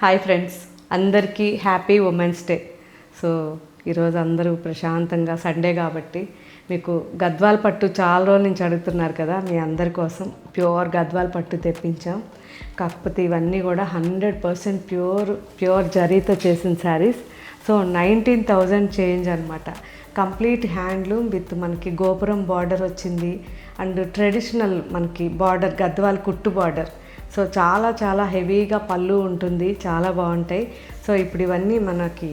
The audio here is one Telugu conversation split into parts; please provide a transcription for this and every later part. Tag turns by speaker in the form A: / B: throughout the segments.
A: హాయ్ ఫ్రెండ్స్, అందరికీ హ్యాపీ ఉమెన్స్ డే. సో ఈరోజు అందరూ ప్రశాంతంగా సండే కాబట్టి మీకు గద్వాల్ పట్టు చాలా రోజుల నుంచి అడుగుతున్నారు కదా, మీ అందరి కోసం ప్యూర్ గద్వాల్ పట్టు తెప్పించాం. కాకపోతే ఇవన్నీ కూడా 100% ప్యూర్ జరీతో చేసిన శారీస్. సో 19,000 చేంజ్ అనమాట. కంప్లీట్ హ్యాండ్లూమ్ విత్ మనకి గోపురం బార్డర్ వచ్చింది అండ్ ట్రెడిషనల్ మనకి బార్డర్ గద్వాల్ కుట్టు బార్డర్. సో చాలా చాలా హెవీగా పళ్ళు ఉంటుంది, చాలా బాగుంటాయి. సో ఇప్పుడు ఇవన్నీ మనకి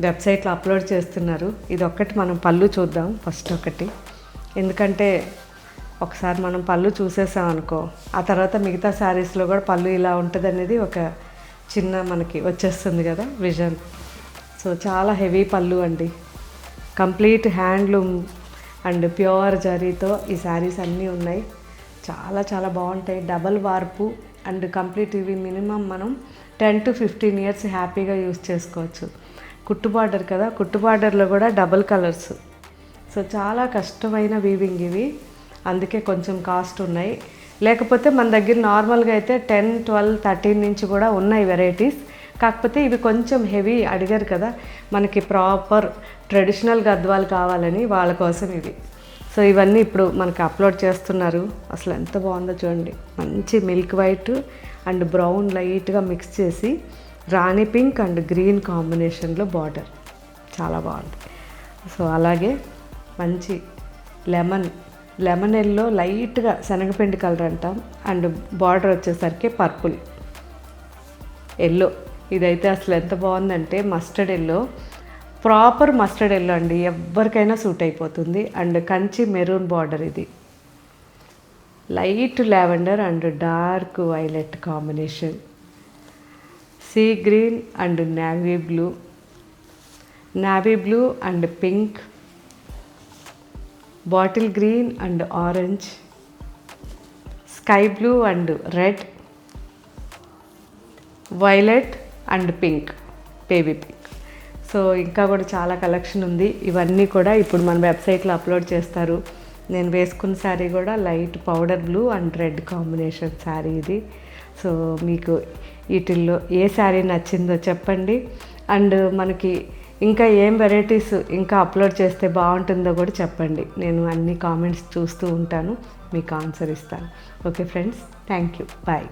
A: వెబ్సైట్లో అప్లోడ్ చేస్తున్నారు. ఇది ఒక్కటి మనం పళ్ళు చూద్దాం ఫస్ట్ ఒకటి, ఎందుకంటే ఒకసారి మనం పళ్ళు చూసేసాం అనుకో, ఆ తర్వాత మిగతా శారీస్లో కూడా పళ్ళు ఇలా ఉంటుంది అనేది ఒక చిన్న మనకి వచ్చేస్తుంది కదా విజన్. సో చాలా హెవీ పళ్ళు అండి, కంప్లీట్ హ్యాండ్లూమ్ అండ్ ప్యూర్ జరీతో ఈ శారీస్ అన్నీ ఉన్నాయి. చాలా చాలా బాగుంటాయి. డబల్ వార్పు అండ్ కంప్లీట్ ఇవి మినిమం మనం 10 to 15 years హ్యాపీగా యూస్ చేసుకోవచ్చు. కుట్టు బార్డర్ కదా, కుట్టు బార్డర్లో కూడా డబల్ కలర్స్. సో చాలా కష్టమైన వీవింగ్ ఇవి, అందుకే కొంచెం కాస్ట్ ఉన్నాయి. లేకపోతే మన దగ్గర నార్మల్గా అయితే 10, 12, 13 నుంచి కూడా ఉన్నాయి వెరైటీస్. కాకపోతే ఇవి కొంచెం హెవీ అడిగారు కదా, మనకి ప్రాపర్ ట్రెడిషనల్ గద్వాలు కావాలని వాళ్ళ కోసం ఇవి. సో ఇవన్నీ ఇప్పుడు మనకి అప్లోడ్ చేస్తున్నారు. అసలు ఎంత బాగుందో చూడండి, మంచి మిల్క్ వైట్ అండ్ బ్రౌన్ లైట్గా మిక్స్ చేసి రాణి పింక్ అండ్ గ్రీన్ కాంబినేషన్లో బార్డర్ చాలా బాగుంది. సో అలాగే మంచి లెమన్ ఎల్లో లైట్గా శనగపిండి కలర్ అంటాం అండ్ బార్డర్ వచ్చేసరికి పర్పుల్ ఎల్లో. ఇదైతే అసలు ఎంత బాగుందంటే mustard yellow, proper mustard yellow అండి, ఎవరికైనా సూట్ అయిపోతుంది. అండ్ కంచి మెరూన్ బార్డర్, ఇది light lavender and dark violet combination, sea green and navy blue and pink, bottle green and orange, sky blue and red, violet and pink, baby pink. So ఇంకా కూడా చాలా కలెక్షన్ ఉంది. ఇవన్నీ కూడా ఇప్పుడు మన వెబ్సైట్లో అప్లోడ్ చేస్తారు. నేను వేసుకున్న శారీ కూడా light powder blue and red combination sari ఇది. సో మీకు వీటిల్లో ఏ శారీ నచ్చిందో చెప్పండి. అండ్ మనకి ఇంకా ఏం వెరైటీస్ ఇంకా అప్లోడ్ చేస్తే బాగుంటుందో కూడా చెప్పండి. నేను అన్ని కామెంట్స్ చూస్తూ ఉంటాను, మీకు ఆన్సర్ ఇస్తాను. Okay friends, thank you, bye.